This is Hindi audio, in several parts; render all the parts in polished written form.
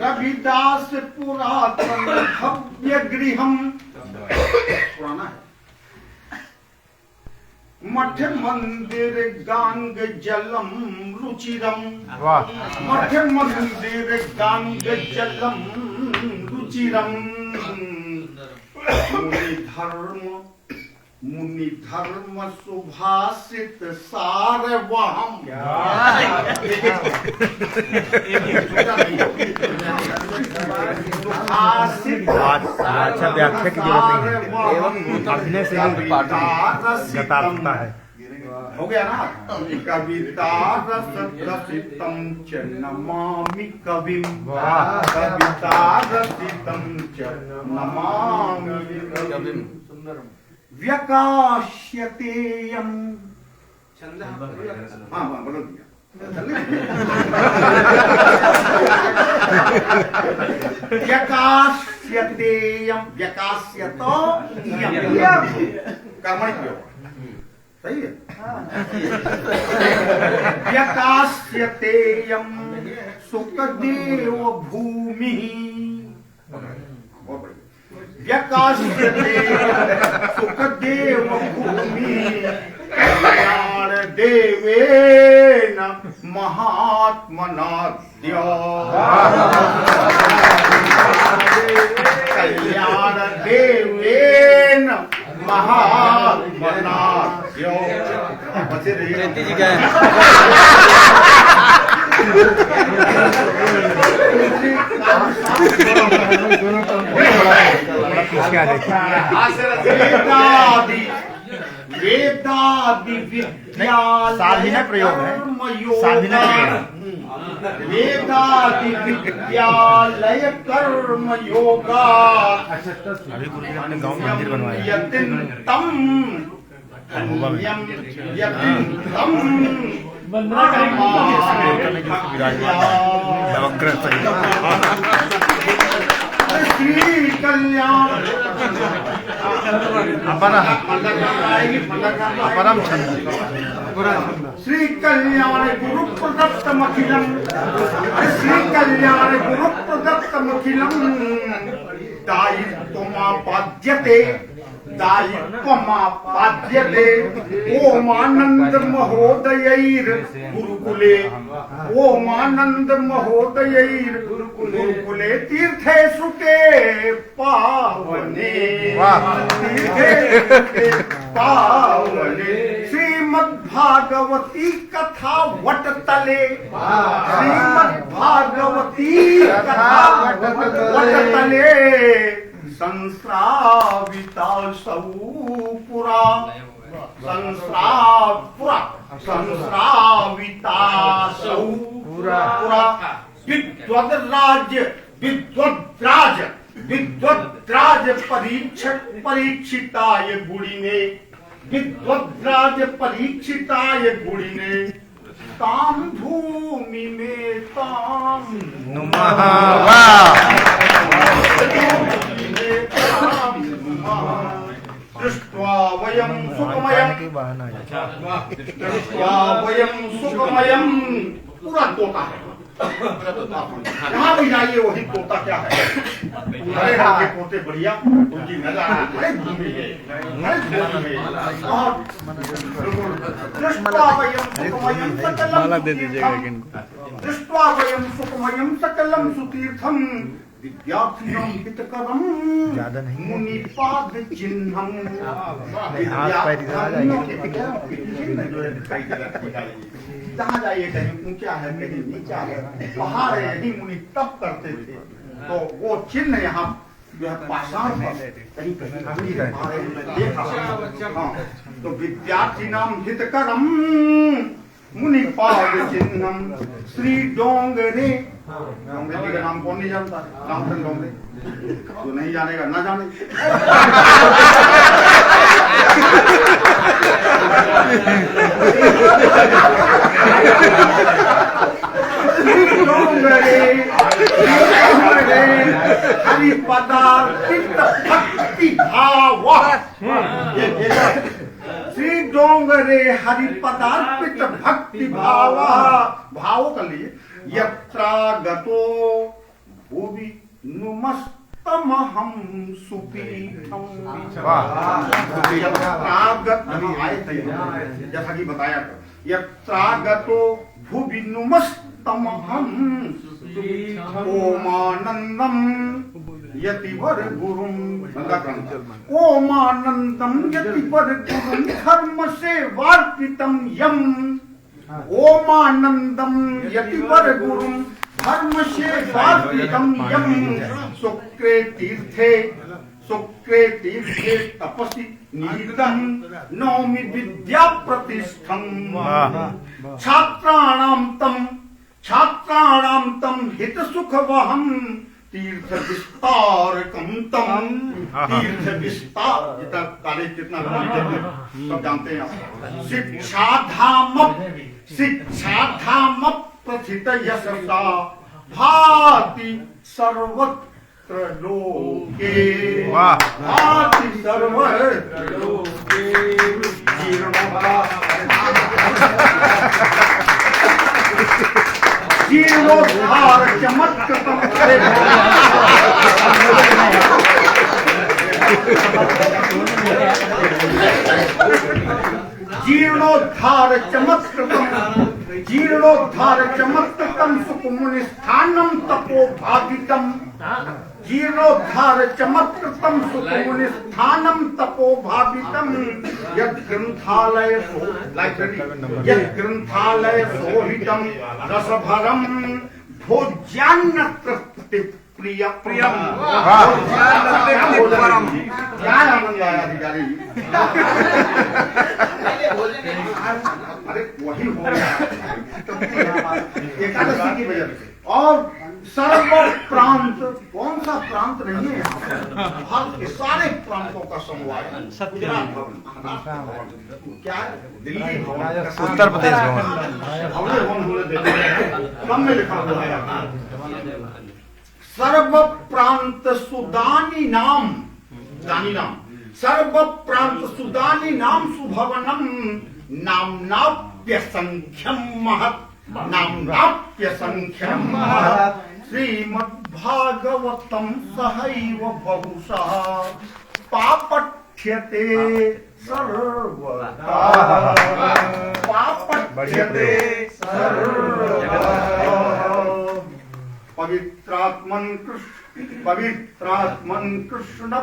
रविदास पुरातन भव्य गृहम, पुराना है। मठ मंदिर गांग जलम रुचिरम, मठ मंदिर गांग जलम रुचिरम। मुनि धर्म सुभाषित सारवहम। अच्छा व्याख्या की जरूरत नहीं है, अभिनय से गतार्थता है। हो गया ना। कविता रस रसितम च नमामि कविम, कविता रसितम च नमामि कविम। व्यकाश्यतेयम, हाँ बोलो व्यकाश्यतेयम, व्यकाश्यतो कर्मणि प्रयोग, सही है। व्यकाश्यतेयम सुखदेव भूमि, व्यकाश्यते सुखदेव भूमि। कल्याण देवेन महात्मनाद्य, कल्याण देवेन महात्मनाद्य। वेदादि विद्या साधना प्रयोग है, साधना वेदादि विद्यालय कर्म योगा। अभी गुरु जी ने अपने गाँव में मंदिर बनवाया। यतिन्तम श्री कल्याण अपरम छंद, श्री कल्याण गुरु प्रदत्तमखिलम, श्री कल्याण गुरु प्रदत्तमखिलम। दायित्वमापाद्यते, दायित्वमापाद्यते। ओमानंद महोदयैर गुरुकुले, ओमानंद महोदयैर गुरुकुले। तीर्थेषु के पावने, तीर्थेषु के पावने। श्रीमद्भागवती कथा वटतले, श्रीमद्भागवती कथा वटतले। संस्राविता सौ पुरा, संस्रापुरा, संस्राविता सौ पुरा। विद्वद्राज, विद्वद्राज, विद्वद्राज परीक्षिताय गुणिने, विद्वद्राज परीक्षिताय गुणिने। ताम भूमि में ताम नुमः। दृष्ट्वा वयं सुखमयं, दृष्ट्वा वयं सुखमयं। पूरा तोता है, जहाँ भी जाइए वही तोता क्या है। अरे के पोते बढ़िया, उनकी नजर अरे भूमि है, अरे भूमि है। दृष्ट्वा वयं सुखमयं सकलम, दृष्ट्वा वयं सुखमयं सकलम सुतीर्थम। विद्यार्थियों हितकरम मुनिपाद चिन्हम। जहाँ जाइए कहीं ऊंचा है कहीं नीचा है, पहाड़ है, यही मुनि तप करते थे। तो वो चिन्ह यहाँ जो है पाषाण पर कहीं कहीं देखा। हाँ, तो विद्यार्थी नाम हितकरम मुनिपाद चिन्हम। श्री डोंगरे, डोंगरे जी का नाम कौन नहीं जानता? रामचंद्र डोंगरे। जो नहीं जानेगा ना जाने। हरि पदार्थित भक्ति भाव। श्री डोंगरे हरि पदार्थित भक्ति भक्ति भाव भावों कर लिए यत्रागतो भूवि नुमस्तमहं सुपीठम यत्रागत आए थे जैसा कि बताया था यत्रागतो भूवि नुमस्तमहं ओमानंदम यतिवर गुरुम ओमानंदम यतिवर गुरुम धर्म से वार्पितम यम ओमानंदम यतिवर गुरुम धर्म से वार्पितम यम शुक्रे तीर्थे तपसि निहितम नौमि विद्या प्रतिष्ठम छात्राणाम तम हित सुख वहम तीर्थ विस्तार तीर्थ विस्तार जितना कॉलेज जितना सब जानते हैं शिक्षा धाम प्रथित यशसा भाति सर्वत्र लोके भाति सर्वत्र लोके जीर्णोद्धार चमत्कृतम जीर्णोद्धार चमत्कृतम सुखमुनिस्थानम तपोभावितम जीर्णोद्धार चमत्कृतम सुखमुनिस्थानम तपोभावितम यद्ग्रंथालय सोहितम रसभरम भोज्यान्न प्रियम क्या आनंद आया अधिकारी अरे वही हो गया एकादशी की वजह से और सर्व प्रांत कौन सा प्रांत नहीं है भारत के सारे प्रांतों का समूह गुजरात भवन क्या है दिल्ली भवन उत्तर प्रदेश भवन कम में लिखा हुआ है सर्व प्रांत सुदानी नाम सर्व प्रांत सुदानी नाम सुभवनम नाम्नाप्य संख्यम महत् नाम्नाप्य संख्यम महत् श्रीमद्भागवतम सहैव बहुशः पापठ्यते सर्वदा पापठ्यते सर्वदा पवित्रात्मन कृष्ण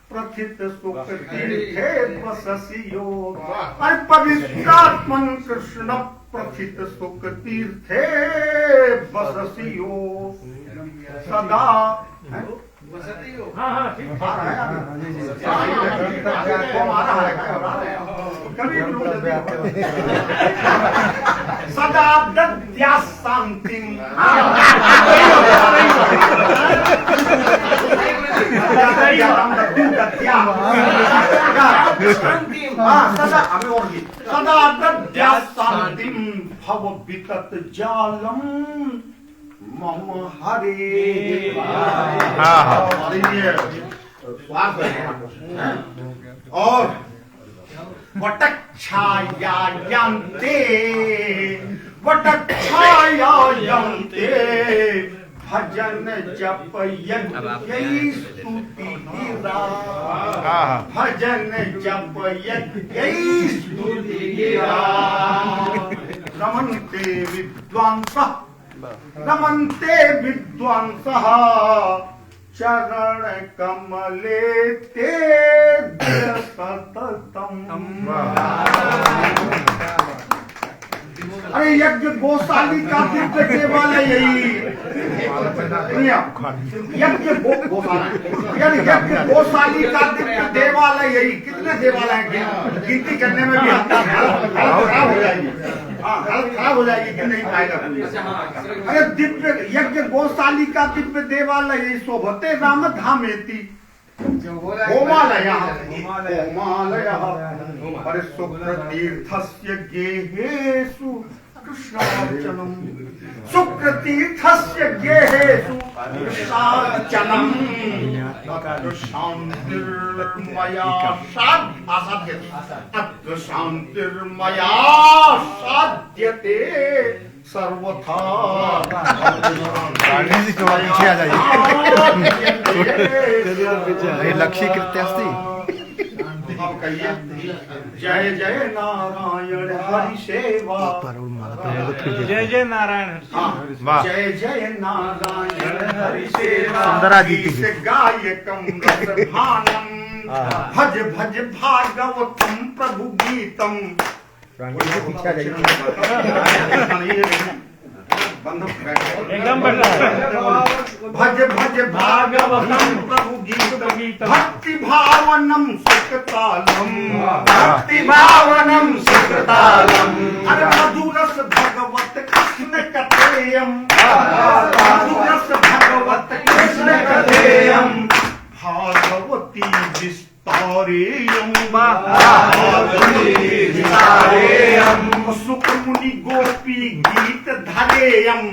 प्रथित सुख तीर्थे बससि योग अरे पवित्रात्मन कृष्ण प्रथित सुख तीर्थे बससि योग सदा सदा दद्या शांति सदा दद्या शांति भव वितत जालम मम हरे और वटच्छायायन्ते भजन जप यज्ञ स्तुति गिरा भजन जप यज्ञ स्तुति गिरा नमन्ते विद्वांसः चरण कमले ते सततम अरे यज्ञ गौशाली का दिव्य देवालय यही यज्ञ गौशाली का दिव्य देवालय यही कितने देवालय हैं गिनती करने में भी खराब हो जाएगी हालत खराब हो जाएगी कि नहीं पाएगा अरे दिव्य यज्ञ गौशाली का दिव्य देवालय यही शोभते राम धामेति होमालय अरे शुक्र तीर्थस्य गेहेषु कृष्णार्चनम् सुकृतीर्थस्य गेहेषु कृष्णार्चनम् तत्र शान्तिर्मया अत्र शान्तिर्मया साध्यते सर्वथा। पीछे आ जाइए। लक्ष्य कृत्य अस्ति। कहिए जय जय नारायण हरि सेवा। जय जय नारायण। जय जय नारायण हरि सेवा। सुंदरा जी की गायकम रसभानम भज भज भागवतम प्रभु गीतम। पीछे आ जाइए। एकदम बढ़िया। भज भज भागवतम प्रभु गीतम भक्ति भावनम सुखतालम भक्ति भावनम सुखतालम। अरे मधुरस भगवत कृष्ण कथेयम मधुरस भगवत कृष्ण कथेयम भागवती विस्तारेयम विस्तारेयम सुखमुनि गोपी गीत धरेयम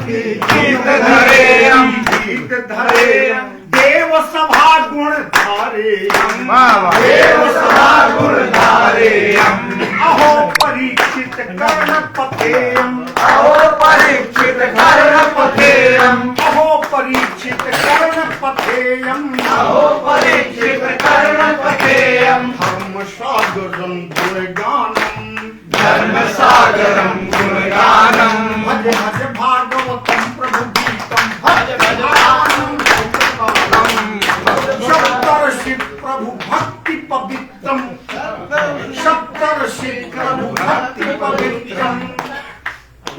गीत धरेयम गीत धरेयम देव सभा गुण धारेयम देव सभा गुण धारेयम। अहो परीक्षित कर्ण पथेयम अहो परीक्षित कर्ण पथेयम अहो परीक्षित कर्ण पथेयम अहो परीक्षित कर्ण पथेयम। धर्म सागरम गुणगानम धर्म सागरम गुणगानम भज भज भागवतम प्रभु गीतम भज भागवतम सप्तर्षि प्रभु भक्ति पवित्रम सप्तर्षि प्रभु भक्ति पवित्रम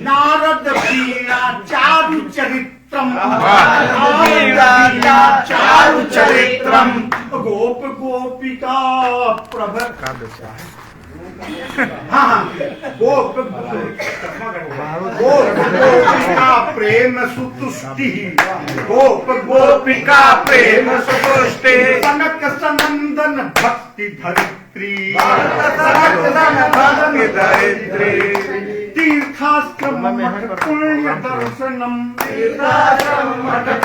नारद वीणा चारु चरित्रम चारु चरित्रम गोप गोपिका प्रभ गोप गोपिका प्रेम सुतुष्टि गोप गोपिका प्रेम सुतुष्टि सनक सनंदन भक्ति धरित्री धरित्री तीर्थाश्रम मठ पुण्य दर्शनम तीर्थाश्रम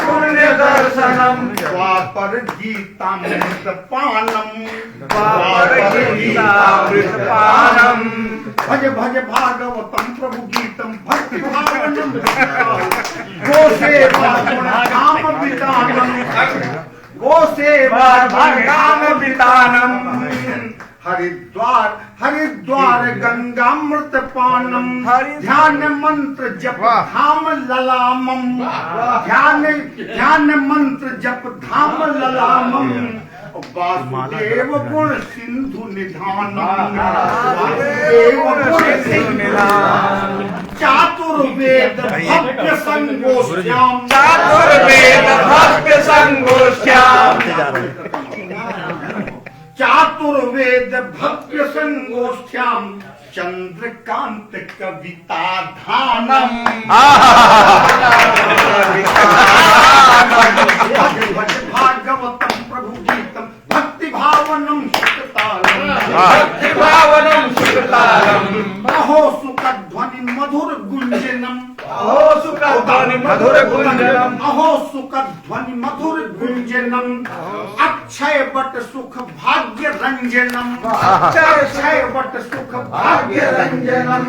पुण्य दर्शनम द्वापर गीतामृत पानम द्वापर गीतामृत पानम भज भज भागवतम प्रभु गीतम भक्ति भावनम गोसेवा गुणगाम वितानम गोसेवा गुणगाम वितानम हरिद्वार हरिद्वार गंगामृत पानम ध्यान मंत्र जप धाम ललामम ध्यान मंत्र जप धाम ललामम वासुदेव गुण सिंधु निधानम वासुदेव गुण सिंधु निधानम चातुर्वेद भव्य संगोष्ठ्याम चातुर्वेद भव्य संगोष्ठ्याम चातुर्वेद भव्य संगोष्ठ्याम चंद्रकांत कविता धानम भागवतम प्रभु गीतम भक्ति भावनम सुखतालम भक्ति भावनम सुखतालम अहो सुख ध्वनि मधुर गुंजनम अहो सुख ध्वनि मधुर गुंजनम अहो सुख ध्वनि मधुर गुंजनम अक्षय बट सुख भाग्य रंजनम अक्षय बट सुख भाग्य रंजनम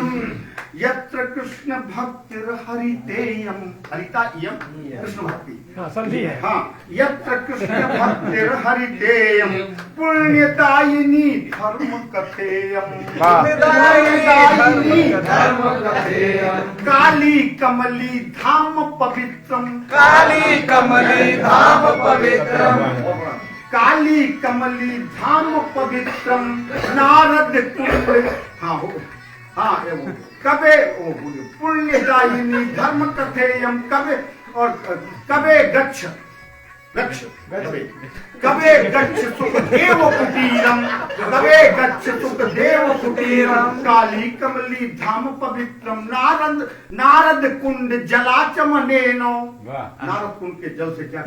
यत्र कृष्ण भक्तिर हरितेयम हरिता यम कृष्ण भक्ति समझी है। हाँ यत्र कृष्ण भक्तिर हरितेयम पुण्यदायिनी धर्म कथेयम पुण्यदायिनी धर्म कथेयम काली कमली धाम पवित्रम काली कमली धाम पवित्रम काली कमली धाम पवित्रम नारद कुंड हाँ कबे पुण्यदायिनी धर्म कथेयम कबे और कबे गच्छ गच्छ कबे गच्छ सुखदेव कुटीरम कबे गच्छ सुखदेव कुटीरम काली कमली धाम पवित्रम नारद कुंड जलाचमनेनो नारद कुंड के जल से क्या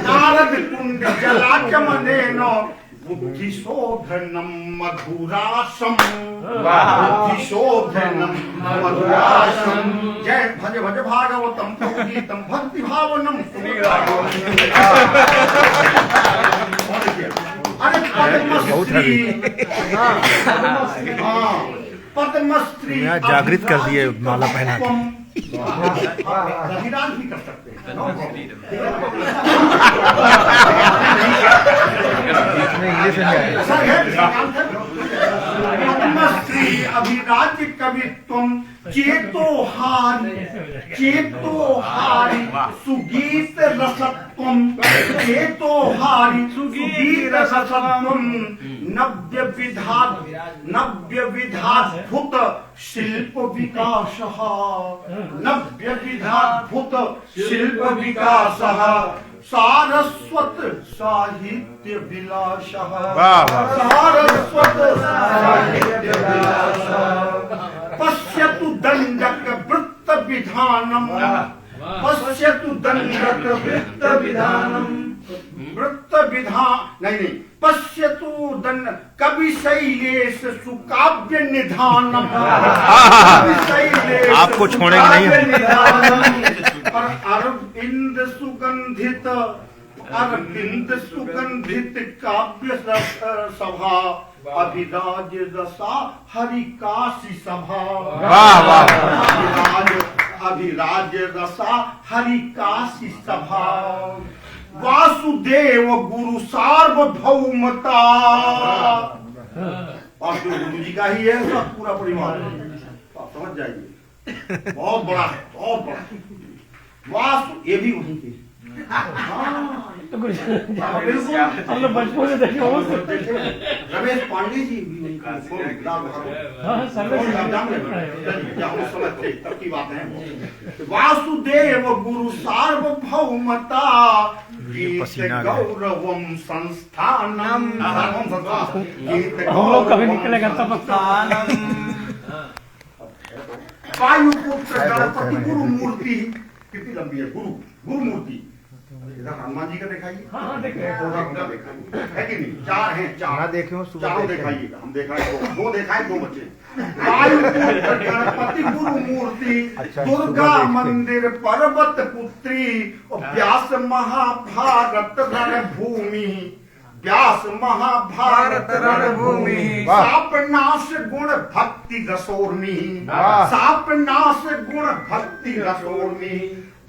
नारद कुंड जलाचमनेनो बुद्धिशोधनम मधुरासम, बुद्धिशोधनम मधुरासम। जय भज भज भागवतम प्रभु गीतम भक्ति भावनम। अरे पद्मश्री, पद्मश्री जागृत कर दिए माला पहना के। रविदान भी कर सकते हैं। इंग्लिश में पद्मश्री अभिराज्य कवित्वम चेतोहारी, चेतोहारी सुगीत रसत्वम, चेतोहारी सुगीत रसत्वम। नव्य विधाद्भुत शिल्प विकासः, नव्य विधाद्भुत शिल्प विकासः। सारस्वत साहित्य विलासः, सारस्वत साहित्य विलासः। पश्यतु दंडक वृत्त विधानम, पश्यतु दंडक वृत्त विधानम। वृत्त विधान नहीं, पश्यतु दंड कवि शैलेश सुकाव्य निधानम, कवि शैलेश आपको छोड़ेंगे नहीं और अरविंद सुगंधित, अरविंद सुगंधित काव्य सभा। अभिराज रसा हरिकाशी सभा, अभिराज रसा हरिकाशी सभा। वासुदेव गुरु सार्वभौमता, और जो गुरु जी का ही है उसका पूरा परिवार है, आप समझ जाइए। बहुत बड़ा है, बहुत बड़ा। वासु ये भी वही के। हम लोग बचपन से देखे रमेश पांडे जी भी नहीं तब की बात है। वासुदेव गुरु सार्वभौमता, गौरवम संस्थानम। हम लोग कभी निकलेगा तब वायुपुत्र गणपति गुरु मूर्ति कितनी लंबी है, गुरु गुरु मूर्ति। इधर हनुमान जी का दिखाइए। हाँ देखिए है कि नहीं? चार हैं, चार देखे हो, चारों दिखाइएगा। हम दिखाए दो दिखाए, दो बच्चे। वायुपुत्र गणपति गुरु मूर्ति, दुर्गा मंदिर पर्वत पुत्री, व्यास महाभारत रणभूमि, व्यास महाभारत रणभूमि। सापनाश गुण भक्ति रसोर्मी, सापनाश गुण भक्ति रसोर्मी।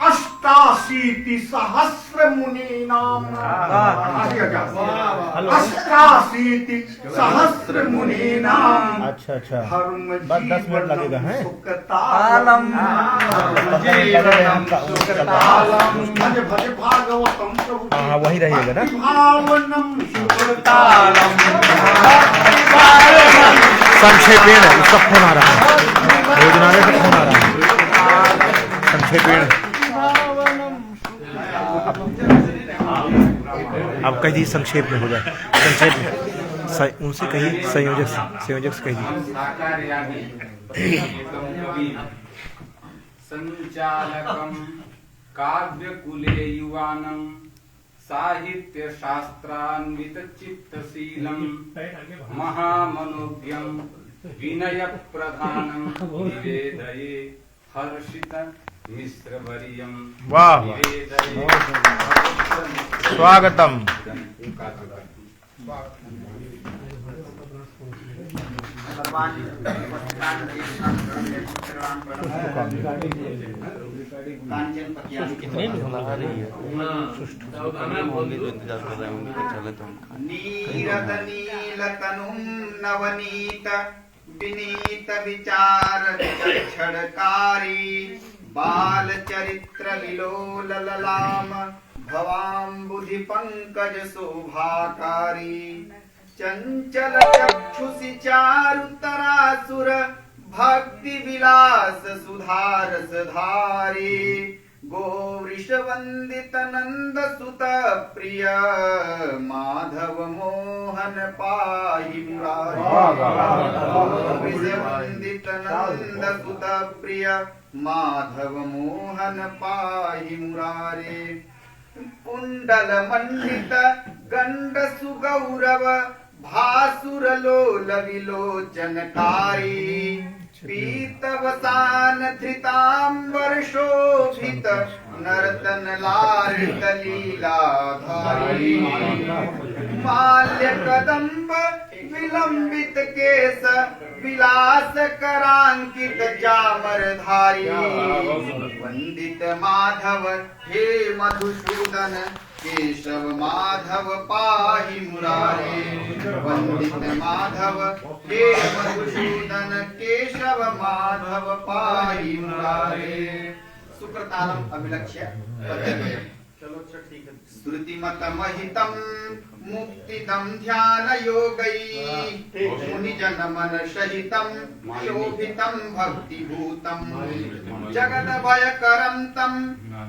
अष्टाशीति सहस्र मुनि नाम, अष्टाशीति सहस्र मुनि नाम। अच्छा अच्छा, धर्म बस 10 मिनट लगेगा है। सुखतालम जीवनम सुखतालम। भज भज भागवतम प्रभु। हाँ वही रहेगा ना। भावनम सुखतालम। संक्षेपेण उसका फोन आ रहा है, भोजनालय से फोन आ रहा है। संक्षेपेण अब कह दीजिए, संक्षेप में हो जाए, संक्षेप में उनसे कहिए, संयोजक से कहिए। संचालकम काव्यकुले युवानम, साहित्य शास्त्रान्वित चित्तशीलम, महामनोज्ञम विनय प्रधानम, निवेदये हर्षित मिश्रवर्यम। वाह, स्वागतम। नीरत नीलतनुं नवनीत विनीत विचार विचक्षणकारी, बाल चरित्र विलोल ललाम, भवाम्बुधि पंकज शोभाकारी। चंचल चक्षुषि चारुतरासुर, भक्ति विलास सुधारस धारी। गोवृष वंदित नंद सुत प्रिय, माधव मोहन पाहि मुरारी। गोवृष वंदित नंद सुत प्रिय, माधव मोहन पाहि मुरारी। कुंडल मंडित गंड सुगौरव भासुर लोल विलोचनकारी पीतवसान धृतांबर शोभित नर्तन लालित लीलाधारी माल्य कदम्ब विलंबित केस विलास करांकित चामरधारी वंदित माधव हे मधुसूदन केशव माधव पाहि मुरारे वंदित माधव हे मधुसूदन केशव माधव पाहि मुरारे। सुकृतालम अभिलक्ष्य चलो अच्छा ठीक है। श्रुतिमत महितम मुक्तिदम ध्यान योगै मुनिजन मन सहितम शोभितम भक्ति भूतम जगद भयकरं तं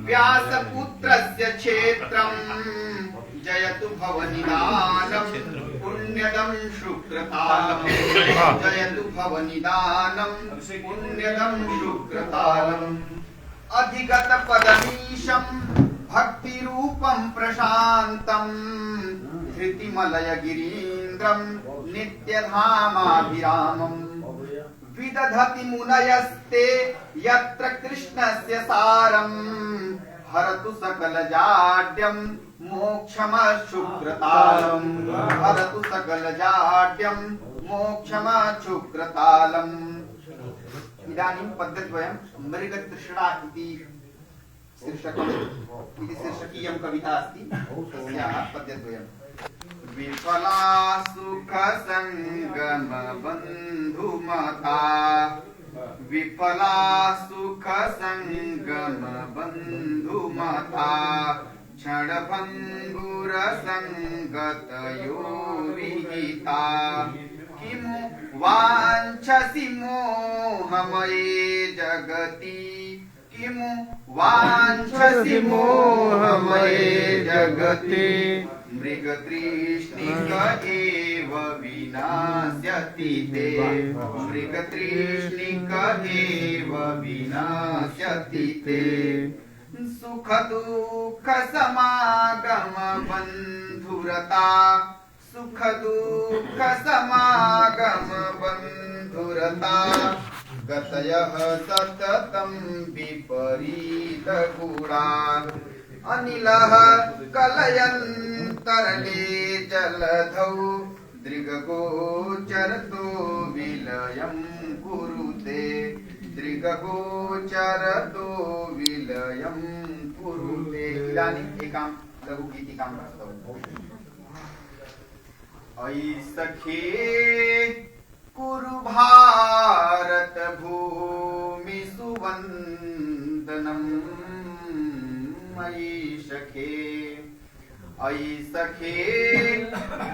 व्यासपुत्रस्य क्षेत्रं जयतु भवनिदानं पुण्यदं शुक्रतालम् जयतु भवनिदानं पुण्यदं शुक्रतालम् अधिगत पदमीशं भक्ति रूपं प्रशांतं धृतिमलय गिरीन्द्रं नित्यधामाभिरामं विदधति मुनयस्ते यत्र कृष्णस्य सारं हरतु सकल जाड्यं मोक्षमशुक्रतालं हरतु सकल जाड्यं मोक्षमशुक्रतालम्। इदानीं पद्यद्वयं मृगतृष्णा इति शीर्षकीयं कविता अस्ति तस्याः पद्यद्वयं। विफला सुख संगम बंधुमता विफला सुख संगम बंधुमता क्षणभंगुर संगतयो विहिता किमु वाञ्छसि मोहमये जगति किमु वाञ्छसि मोहमये जगति मृगतृष्णिक एव विनाश्यति ते मृगतृष्णिक एव विनाश्यति ते सुख दुःख समागम बन्धुरता सुख दुःख समागम बन्धुरता गतयः सततं विपरीत गुणा अनिलः कलयन्तरले जलधौ दृगगोचरतो विलयं कुरुते दृगगोचरतो विलयं कुरुते। इदानीम् एकां लघुगीतिकां प्रस्तौमि। अयि सखे कुरु भारत भूमि सुवन्दनम् अयि सखे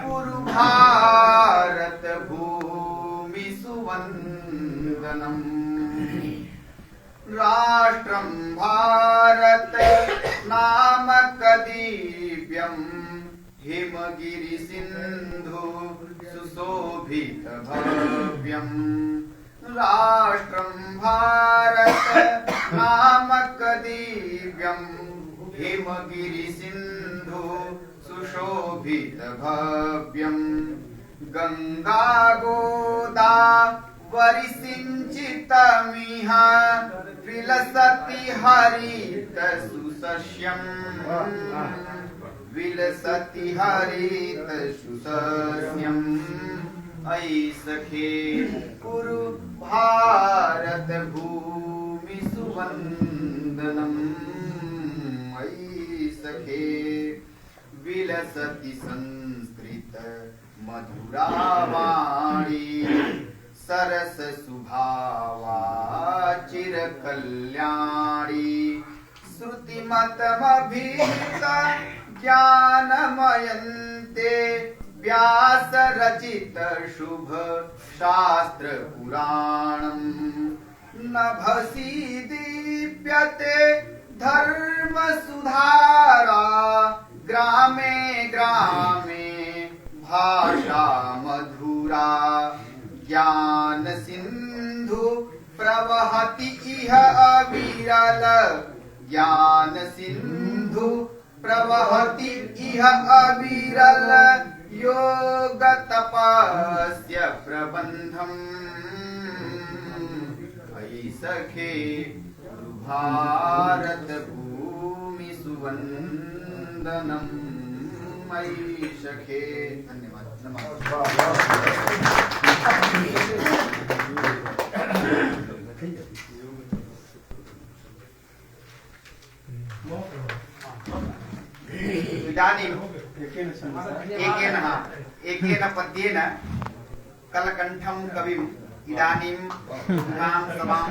कुरु भारत भूमि सुवन्दनम् राष्ट्रं भारत नामक दिव्यम् हिमगिरि सिंधु सुशोभित भव्यम् राष्ट्रं भारत नामक दिव्यम् हिमगिरि सिंधु सुशोभित भव्यम् गंगा गोदावरी सिंचितमिह विलसति हरित सुसस्यम् विलसति हरित सुसस्यम्। अयि सखे कुरु भारत भूमि सुवन्दनम् अयि सखे विलसति संस्कृत मधुरावाणी सरस सुभावा चिरकल्याणी श्रुतिमतमभीत ज्ञानमयन्ते व्यास रचित शुभ शास्त्र पुराणम् नभसि दीप्यते धर्म सुधारा ग्रामे ग्रामे भाषा मधुरा ज्ञान सिंधु प्रवहति इह अविरल ज्ञान सिंधु प्रवहति इह अविरल योग तपस्य प्रबंधम् अयि सखे भारत भूमि सुवंदनम् अयि सखे। धन्यवाद। इदानीं एकेन पद्येन कलकण्ठं कविम् इदानीं सभां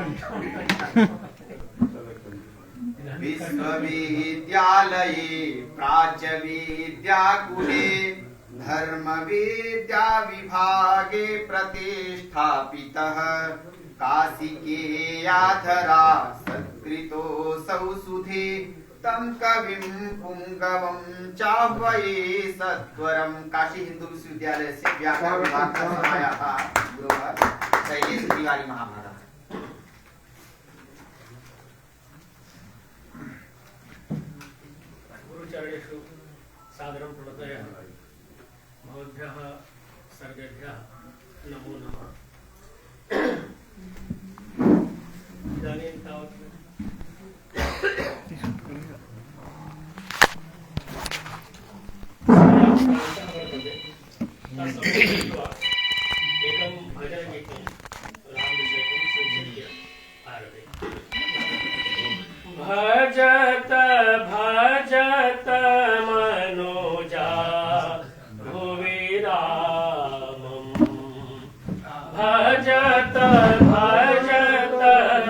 विश्वविद्यालये प्राच्यविद्याकुले धर्मविद्याविभागे प्रतिष्ठापितः काशिकेयाधरा सत्कृतोऽसौ सुधे तं कविं पुंगवं चाह्वये सत्वरं। काशी हिंदू विश्वविद्यालय से व्याकरण विभाग का समाया था गुरुवर शैलेश तिवारी महाभारत। गुरुचरणेषु सादरं प्रणतयामि। भवद्भ्यः सर्वेभ्यः नमो नमः। इदानीं तावत् एकं भजनगीतं रामविषयकं संक्षिप्य आरभे। भजत भजत मनोजा भुवि रामम् भजत भजत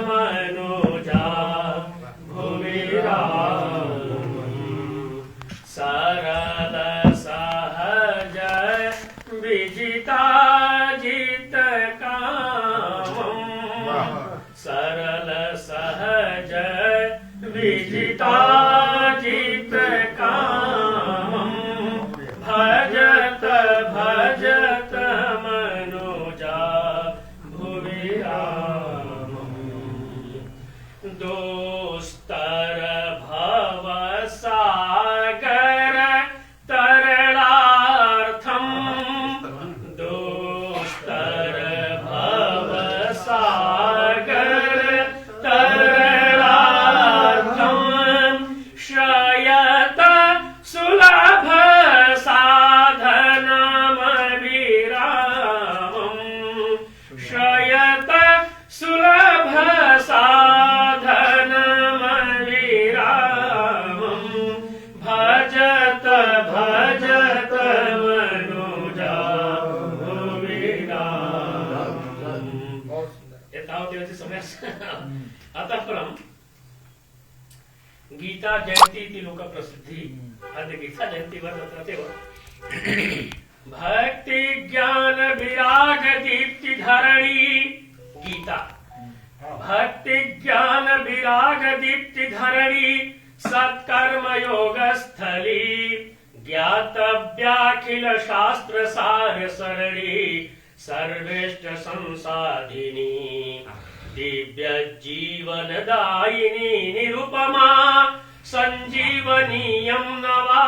मनोजा भुवि रामम् सरल सहज विजिताजित कामम् सरल सहज विजिताजित कामम् भजत भजत मनोजा भुवि रामम् दोस्तर भव सागर तरणार्थम् दोस्तर भव सागर तरणार्थम् श्रयत सुलभ साधनमभिरामम् श्रयत सुलभ साधनमभिरामम् भजत भजत मनोजा भुवि रामम्। एतावदेव समयस्य अतः परं गीता जयंती इति लोक प्रसिद्धि अद्य गीता जयंती वर्तते। भक्ति ज्ञान विराग दीप्ति धरणी गीता भक्ति ज्ञान विराग दीप्ति धरणी सत्कर्म योग स्थली ज्ञातव्याखिल शास्त्र सार सरणी सर्वेष्ट संसाधिनी दिव्य जीवन दायिनी निरुपमा संजीवनीयं नवा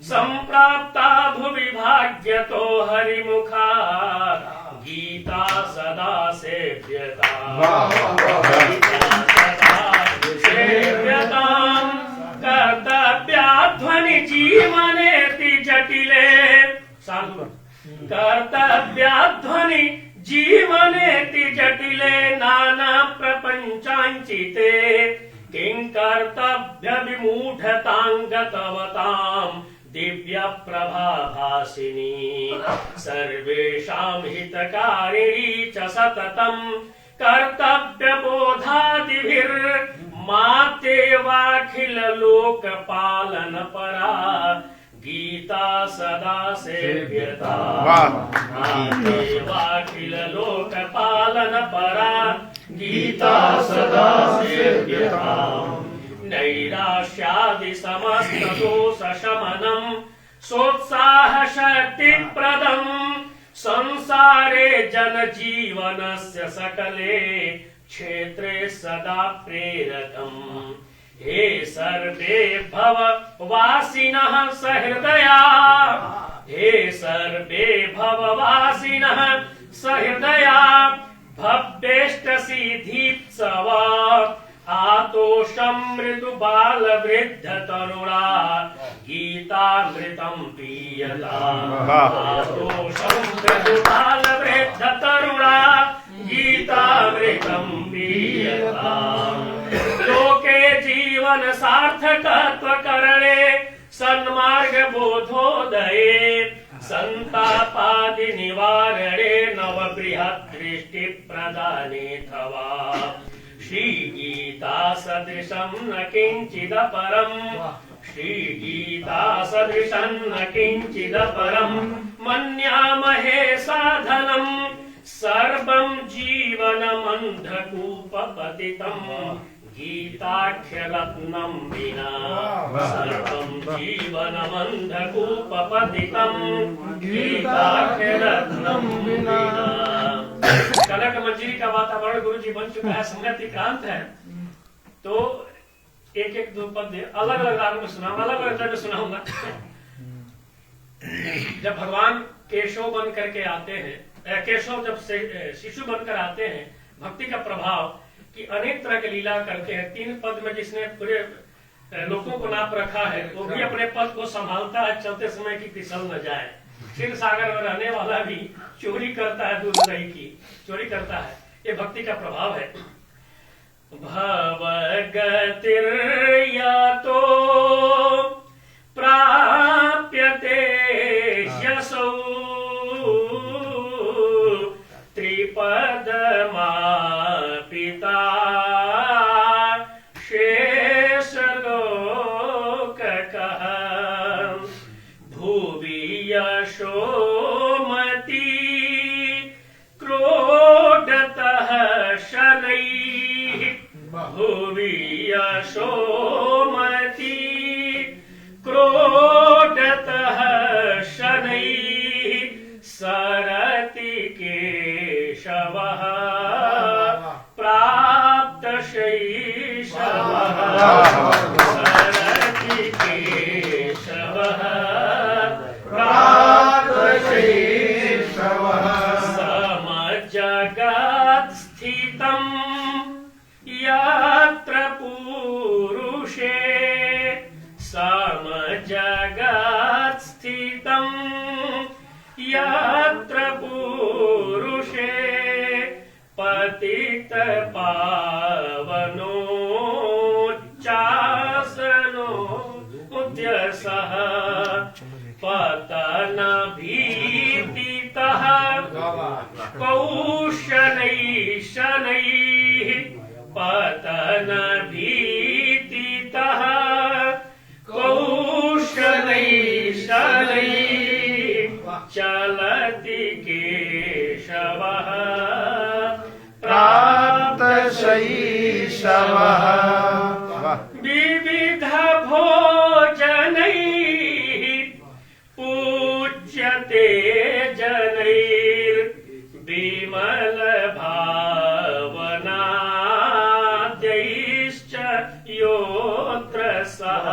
संप्राप्ता भुवि भाग्यतो हरिमुखा गीता सदा सेव्यता सेव्यतां कर्तव्याध्वनि जीवनेति जटिले साधु कर्तव्याध्वनि जीवनेति जटिले नाना प्रपंचाञ्चिते किं कर्तव्य विमूढतां दिव्य प्रभाभासिनी सर्वेषां हितकारिणी च सततं कर्तव्य बोधादिभिर्मातेवाखिल लोकपालन परा गीता सदा सेव्यता मातेवाखिल लोकपालन परा गीता सदा सेव्यता नैराश्यादि समस्त दोष शमनं सोत्साह शक्ति प्रदं संसारे जन जीवनस्य सकले क्षेत्रे सदा प्रेरकम् हे सर्वे भववासिनः सहृदया, हे सर्वे भववासिनः सहृदया, भव्येष्टसिद्धित्सव आतोषं मृदु बाल वृद्ध तरुणा गीतामृतं पीयताम्, आतोषं मृदु बाल वृद्ध तरुणा गीतामृतं पीयताम्। लोके जीवन सार्थकत्व करणे सन्मार्ग बोधोदये संतापादि निवारणे नव बृहत् दृष्टि प्रदाने तवा श्री गीता सदृशं न किंचिदपरम्, श्री गीता सदृशं न किंचिदपरम् मन्यामहे साधनम् सर्वं जीवनमन्धकूपपतितम् गीताख्यरत्नं विना सर्वं जीवनमन्धकूपपतितम् गीताख्यरत्नं विना। कनक मंजरी का वातावरण गुरु जी बन चुका है, संगति क्रांत है। तो एक एक दो पद अलग अलग राग में सुनाऊंगा, अलग अलग तरह में सुनाऊंगा। जब भगवान केशव बन करके आते हैं, केशव जब शिशु बनकर आते हैं, भक्ति का प्रभाव कि अनेक तरह की लीला करते हैं। 3 पद में जिसने पूरे लोगों को नाप रखा है वो भी अपने पद को संभालता है, चलते समय की फिसल न जाए। क्षीर सागर में रहने वाला भी चोरी करता है, दूध दही की चोरी करता है। ये भक्ति का प्रभाव है। भवगतिर्यतो प्राप्यते यशो त्रिपदमापिता शेषलोककः भुवि यशोमती क्रोडतः शनैः, भुवि यशोमती क्रोडतः शनैः सरति केशवः प्राप्त शैशवः, सरति केशवः प्राप्त शैशवः। समजगत् स्थितं यत्र पूरुषे, समजगत् स्थितं यत्र पूरुषे पतित पावनोच्चासनो उद्यसः पतन भीतितः कौशनैः शनैः, पतन भीतितः कौशनैः शनैः चलति केशवः प्राप्त शैशवः। विविध भोजनैः पूज्यते जनैर् विमल भावनाद्यैश्च योऽत्र सः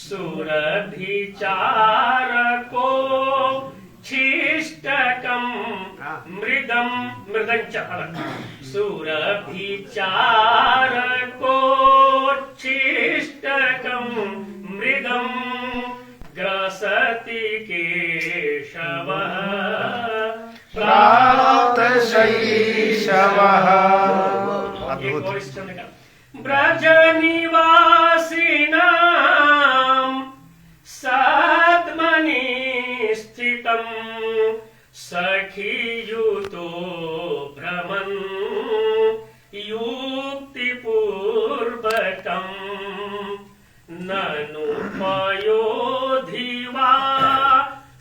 सुरभिचारको छिष्टकं मृदञ्च सुरभिचारको छिष्टकं मृदं ग्रसति केशवः प्राप्त शैशवः। ब्रज निवासिनां सद्मनि स्थितं सखीयुतो भ्रमन् युक्तिपूर्वकं ननु पयोधि वा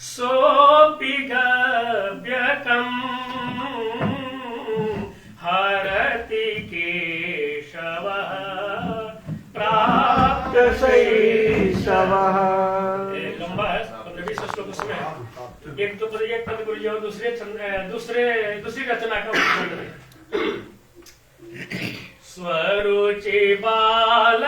सोऽपि गव्यकम् हरति केशवः प्राप्त शैशवः। लंबा है 15-20 श्लोक उसमें। एक पद गुरु जी और दूसरी रचना का उदाहरण है। स्वरुचि बाल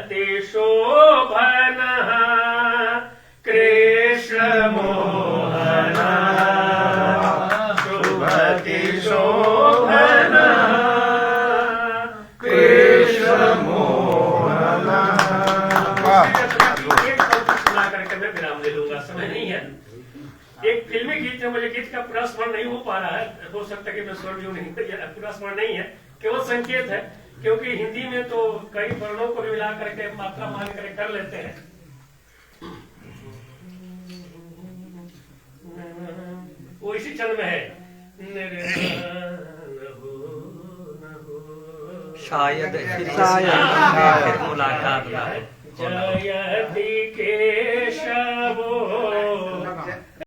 शुभति शोभनः कृष्ण मोहन शुभति शोभनः कृष्ण मोहन। एक पंक्ति सुना करके मैं विराम दे लूंगा, समय नहीं है। एक फिल्मी गीत है, मुझे गीत का पूरा स्मरण नहीं हो पा रहा है, हो सकता है कि मैं स्वर जो नहीं पूरा स्मरण नहीं है, केवल संकेत है, क्योंकि हिंदी में तो कई वर्णों को भी मिला करके मात्रा मान करके कर लेते हैं। वो इसी छंद में है, शायद फिर मुलाकात ना हो। जयति केशवो